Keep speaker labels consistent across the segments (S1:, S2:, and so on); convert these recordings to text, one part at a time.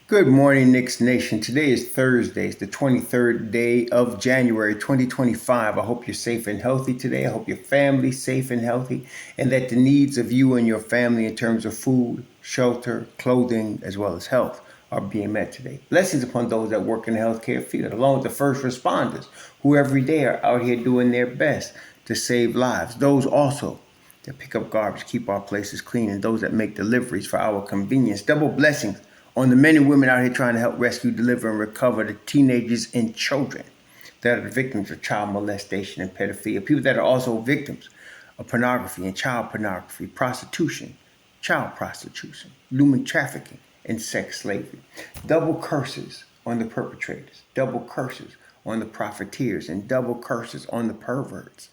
S1: Good morning, Knicks Nation. Today is Thursday. It's the 23rd day of January 2025. I hope you're safe and healthy today. I hope your family's safe and healthy, and that the needs of you and your family in terms of food, shelter, clothing, as well as health are being met today. Blessings upon those that work in the healthcare field, along with the first responders who every day are out here doing their best to save lives. Those also that pick up garbage, keep our places clean, and those that make deliveries for our convenience. Double blessings on the men and women out here trying to help rescue, deliver, and recover the teenagers and children that are the victims of child molestation and pedophilia. People that are also victims of pornography and child pornography, prostitution, child prostitution, human trafficking, and sex slavery. Double curses on the perpetrators, double curses on the profiteers, and double curses on the perverts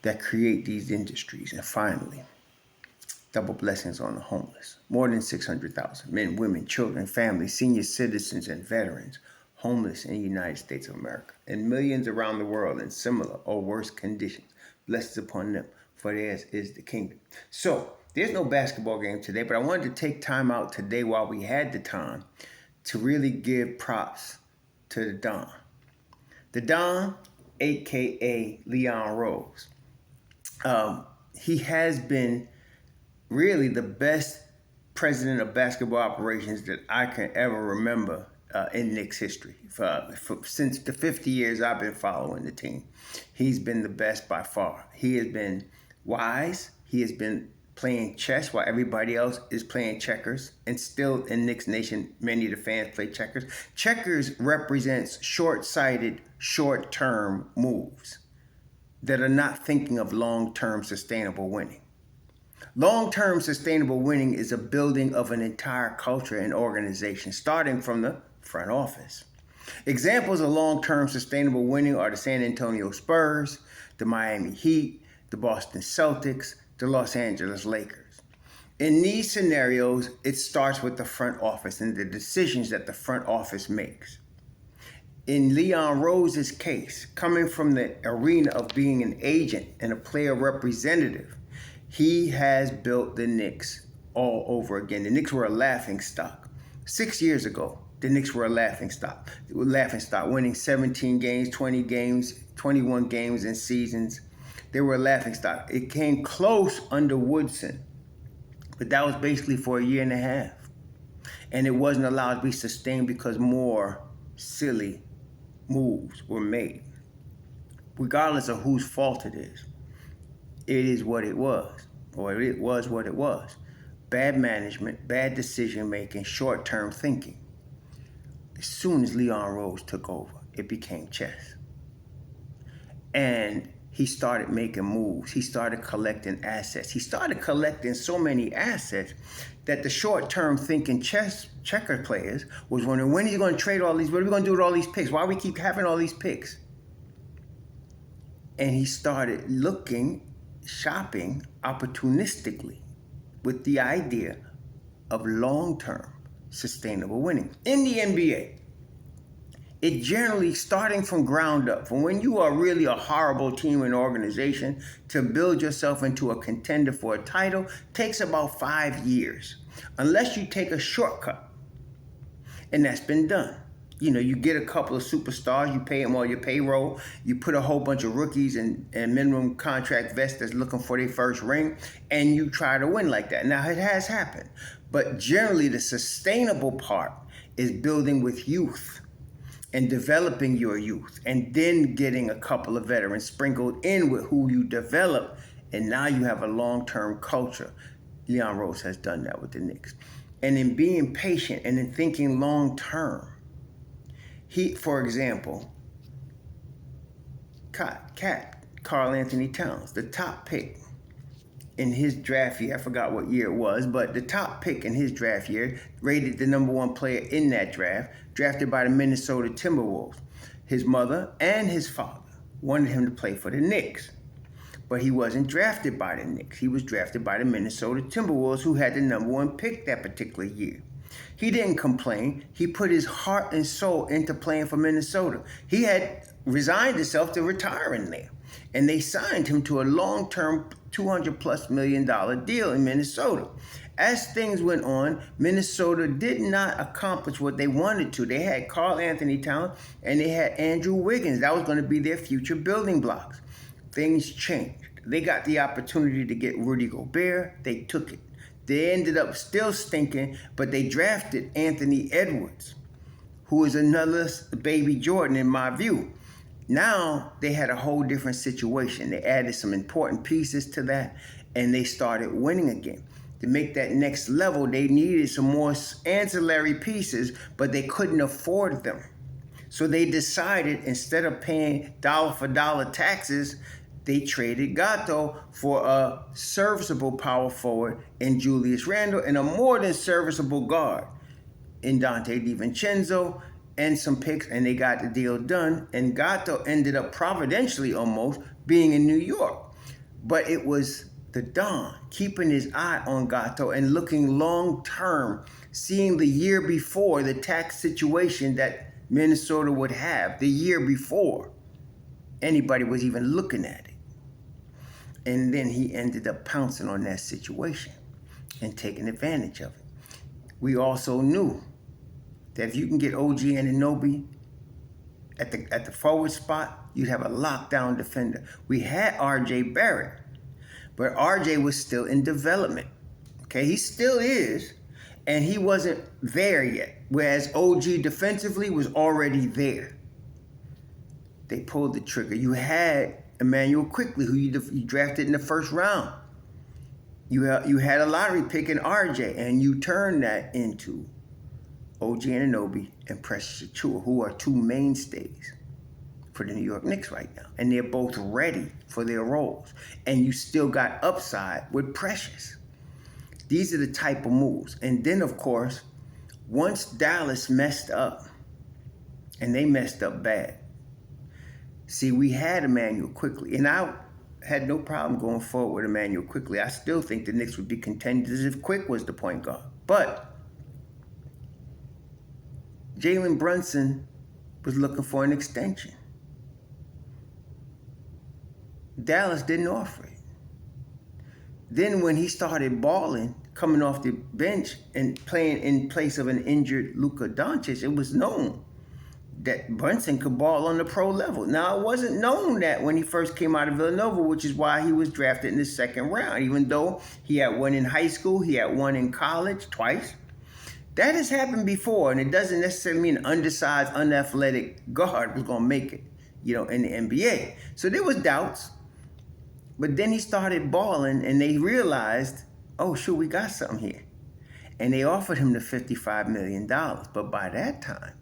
S1: that create these industries. And finally, double blessings on the homeless. More than 600,000 men, women, children, families, senior citizens, and veterans homeless in the United States of America, and millions around the world in similar or worse conditions. Blessings upon them, for theirs is the kingdom. So, there's no basketball game today, but I wanted to take time out today while we had the time to really give props to the Don. The Don, aka Leon Rose. He has been really the best president of basketball operations that I can ever remember in Knicks history. Since the 50 years I've been following the team, he's been the best by far. He has been wise. He has been playing chess while everybody else is playing checkers. And still in Knicks Nation, many of the fans play checkers. Checkers represents short-sighted, short-term moves that are not thinking of long-term sustainable winning. Long-term sustainable winning is a building of an entire culture and organization, starting from the front office. Examples of long-term sustainable winning are the San Antonio Spurs, the Miami Heat, the Boston Celtics, the Los Angeles Lakers. In these scenarios, it starts with the front office and the decisions that the front office makes. In Leon Rose's case, coming from the arena of being an agent and a player representative, he has built the Knicks all over again. The Knicks were a laughing stock. 6 years ago, the Knicks were a laughing stock. They were laughing stock, winning 17 games, 20 games, 21 games in seasons. They were a laughing stock. It came close under Woodson, but that was basically for a year and a half. And it wasn't allowed to be sustained because more silly moves were made. Regardless of whose fault it is what it was, or it was what it was. Bad management, bad decision making, short-term thinking. As soon as Leon Rose took over, it became chess. And he started making moves. He started collecting assets. He started collecting so many assets that the short-term thinking checker players was wondering, when are you going to trade all these? What are we going to do with all these picks? Why do we keep having all these picks? And he started shopping opportunistically with the idea of long-term sustainable winning. In the NBA, it generally, starting from ground up, from when you are really a horrible team and organization, to build yourself into a contender for a title takes about 5 years, unless you take a shortcut. And that's been done. You get a couple of superstars, you pay them all your payroll, you put a whole bunch of rookies and minimum contract vets that's looking for their first ring, and you try to win like that. Now, it has happened, but generally the sustainable part is building with youth and developing your youth, and then getting a couple of veterans sprinkled in with who you develop, and now you have a long-term culture. Leon Rose has done that with the Knicks. And in being patient and in thinking long-term, for example, Karl Anthony Towns, the top pick in his draft year, I forgot what year it was, but the top pick in his draft year, rated the number one player in that draft, drafted by the Minnesota Timberwolves. His mother and his father wanted him to play for the Knicks, but he wasn't drafted by the Knicks. He was drafted by the Minnesota Timberwolves, who had the number one pick that particular year. He didn't complain. He put his heart and soul into playing for Minnesota. He had resigned himself to retiring there, and they signed him to a long-term $200+ million deal in Minnesota. As things went on, Minnesota did not accomplish what they wanted to. They had Karl Anthony Towns and they had Andrew Wiggins. That was going to be their future building blocks. Things changed. They got the opportunity to get Rudy Gobert. They took it. They ended up still stinking, but they drafted Anthony Edwards, who is another baby Jordan in my view. Now they had a whole different situation. They added some important pieces to that, and they started winning again. To make that next level, they needed some more ancillary pieces, but they couldn't afford them. So they decided, instead of paying dollar for dollar taxes, they traded Gatto for a serviceable power forward in Julius Randle and a more than serviceable guard in Dante DiVincenzo and some picks, and they got the deal done. And Gatto ended up providentially almost being in New York. But it was the Don keeping his eye on Gatto and looking long term, seeing the year before the tax situation that Minnesota would have the year before anybody was even looking at it. And then he ended up pouncing on that situation and taking advantage of it. We also knew that if you can get OG Anunoby at the forward spot, you'd have a lockdown defender. We had RJ Barrett, but RJ was still in development. Okay, he still is, and he wasn't there yet. Whereas OG defensively was already there. They pulled the trigger. You had Emmanuel Quickley, who you drafted in the first round. You had a lottery pick in RJ, and you turned that into OG Anunoby and Precious Achiuwa, who are two mainstays for the New York Knicks right now. And they're both ready for their roles. And you still got upside with Precious. These are the type of moves. And then, of course, once Dallas messed up, and they messed up bad, see, we had Emmanuel Quickley, and I had no problem going forward with Emmanuel Quickley. I still think the Knicks would be contenders if Quick was the point guard. But Jalen Brunson was looking for an extension. Dallas didn't offer it. Then when he started balling, coming off the bench and playing in place of an injured Luka Doncic, it was known that Brunson could ball on the pro level. Now, it wasn't known that when he first came out of Villanova, which is why he was drafted in the second round, even though he had one in high school, he had one in college twice. That has happened before, and it doesn't necessarily mean an undersized, unathletic guard was going to make it, in the NBA. So there was doubts, but then he started balling, and they realized, oh, shoot, we got something here. And they offered him the $55 million, but by that time,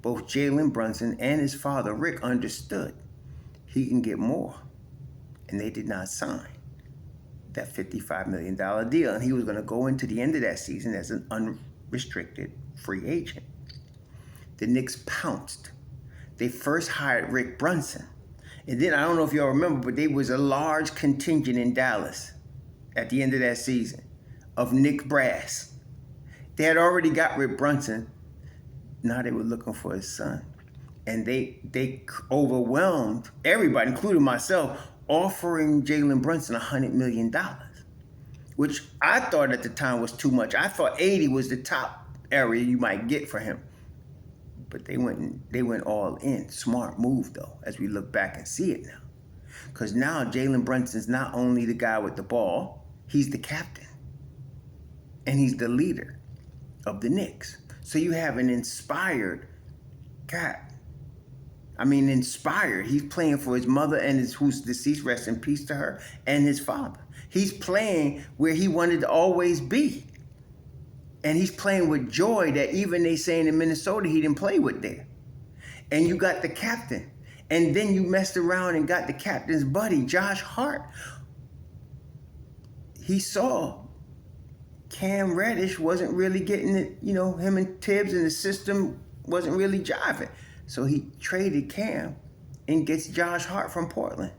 S1: both Jalen Brunson and his father, Rick, understood he can get more. And they did not sign that $55 million deal. And he was going to go into the end of that season as an unrestricted free agent. The Knicks pounced. They first hired Rick Brunson. And then, I don't know if y'all remember, but there was a large contingent in Dallas at the end of that season of Knicks brass. They had already got Rick Brunson. Now they were looking for his son. And they overwhelmed everybody, including myself, offering Jalen Brunson $100 million, which I thought at the time was too much. I thought 80 was the top area you might get for him. But they went all in. Smart move, though, as we look back and see it now. Because now Jalen Brunson's not only the guy with the ball, he's the captain. And he's the leader of the Knicks. So you have an inspired guy. I mean, inspired. He's playing for his mother and who's deceased, rest in peace to her, and his father. He's playing where he wanted to always be. And he's playing with joy that even they saying in Minnesota he didn't play with there. And you got the captain. And then you messed around and got the captain's buddy, Josh Hart. He saw Cam Reddish wasn't really getting it, him and Tibbs and the system wasn't really jiving. So he traded Cam and gets Josh Hart from Portland,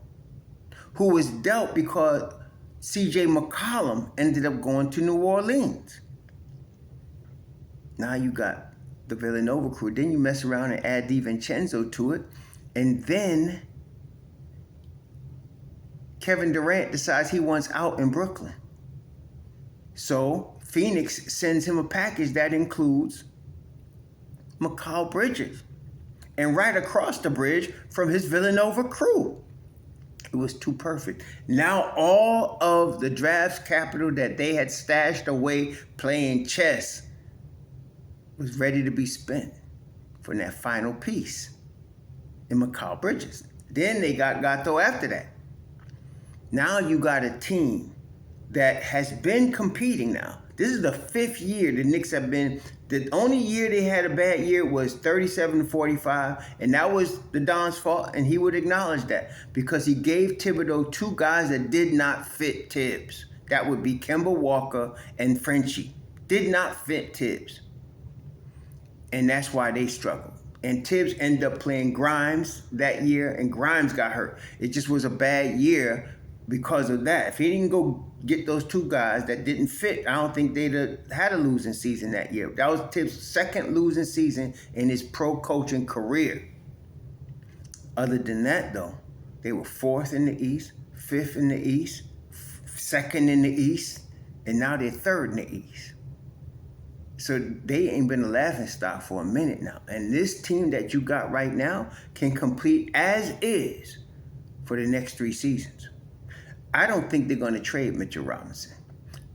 S1: who was dealt because C.J. McCollum ended up going to New Orleans. Now you got the Villanova crew. Then you mess around and add DiVincenzo to it. And then Kevin Durant decides he wants out in Brooklyn. So Phoenix sends him a package that includes Mikal Bridges. And right across the bridge from his Villanova crew. It was too perfect. Now all of the draft capital that they had stashed away playing chess was ready to be spent for that final piece in Mikal Bridges. Then they got Gato after that. Now you got a team that has been competing now. This is the 5th year the Knicks have been. The only year they had a bad year was 37-45, and that was the Don's fault, and he would acknowledge that because he gave Thibodeau 2 guys that did not fit Tibbs. That would be Kemba Walker and Frenchie. Did not fit Tibbs. And that's why they struggled. And Tibbs ended up playing Grimes that year, and Grimes got hurt. It just was a bad year because of that. If he didn't go get those 2 guys that didn't fit, I don't think they'd have had a losing season that year. That was Tibbs' 2nd losing season in his pro coaching career. Other than that, though, they were 4th in the East, 5th in the East, 2nd in the East, and now they're 3rd in the East. So they ain't been a laughingstock for a minute now. And this team that you got right now can compete as is for the next 3 seasons. I don't think they're going to trade Mitchell Robinson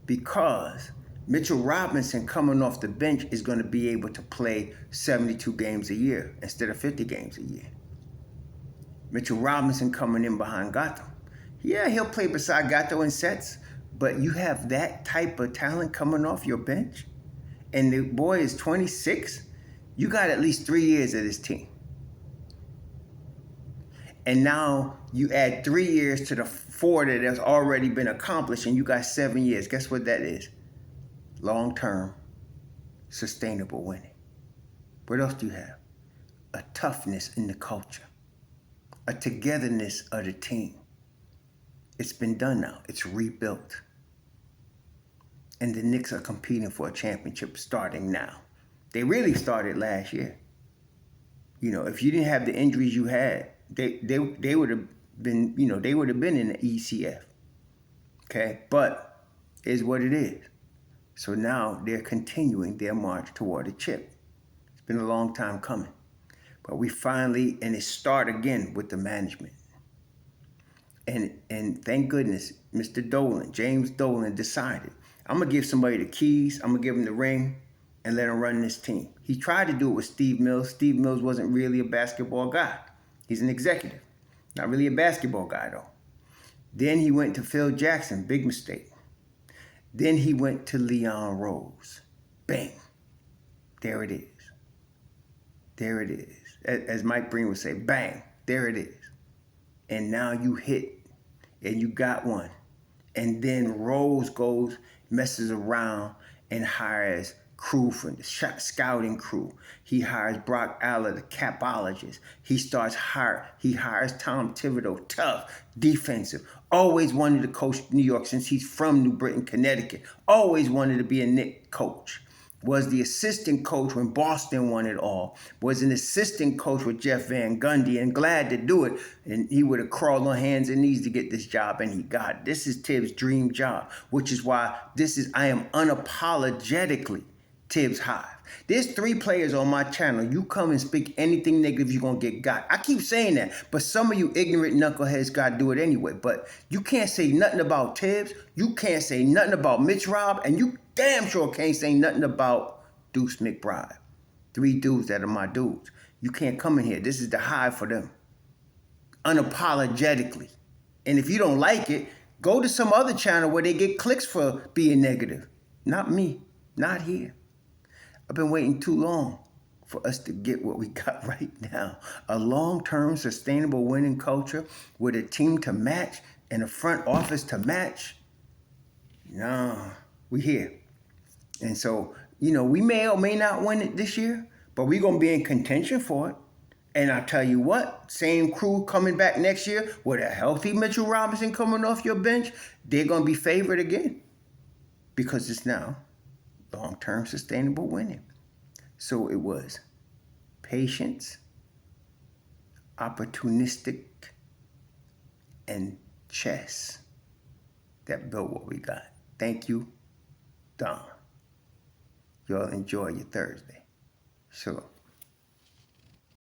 S1: because Mitchell Robinson coming off the bench is going to be able to play 72 games a year instead of 50 games a year. Mitchell Robinson coming in behind Gato. Yeah, he'll play beside Gato in sets, but you have that type of talent coming off your bench, and the boy is 26, you got at least 3 years of this team. And now you add 3 years to the 4 that has already been accomplished, and you got 7 years. Guess what that is? Long-term, sustainable winning. What else do you have? A toughness in the culture. A togetherness of the team. It's been done now. It's rebuilt. And the Knicks are competing for a championship starting now. They really started last year. You know, if you didn't have the injuries you had, they would have been, they would have been in the ECF. Okay? But it's what it is. So now they're continuing their march toward a chip. It's been a long time coming. But we finally, and it started again with the management. And thank goodness, Mr. Dolan, James Dolan, decided, I'm going to give somebody the keys, I'm going to give him the ring, and let him run this team. He tried to do it with Steve Mills. Steve Mills wasn't really a basketball guy. He's an executive. Not really a basketball guy, though. Then he went to Phil Jackson. Big mistake. Then he went to Leon Rose. Bang. There it is. There it is. As Mike Breen would say, bang. There it is. And now you hit, and you got one. And then Rose goes, messes around, and hires crew from the scouting crew. He hires Brock Aller, the capologist. He hires Tom Thibodeau, tough, defensive. Always wanted to coach New York since he's from New Britain, Connecticut. Always wanted to be a Knicks coach. Was the assistant coach when Boston won it all. Was an assistant coach with Jeff Van Gundy and glad to do it. And he would have crawled on hands and knees to get this job, and he got it. This is Tibbs' dream job, which is why I am unapologetically Tibbs Hive. There's 3 players on my channel. You come and speak anything negative, you're going to get got. I keep saying that, but some of you ignorant knuckleheads got to do it anyway. But you can't say nothing about Tibbs. You can't say nothing about Mitch Rob, and you damn sure can't say nothing about Deuce McBride. 3 dudes that are my dudes. You can't come in here. This is the Hive for them. Unapologetically. And if you don't like it, go to some other channel where they get clicks for being negative. Not me. Not here. I've been waiting too long for us to get what we got right now. A long-term, sustainable winning culture with a team to match and a front office to match. No, we here. And so, we may or may not win it this year, but we're going to be in contention for it. And I tell you what, same crew coming back next year with a healthy Mitchell Robinson coming off your bench, they're going to be favored again because it's now long-term sustainable winning. So it was patience, opportunistic, and chess that built what we got. Thank you. Y'all enjoy your Thursday. Shalom.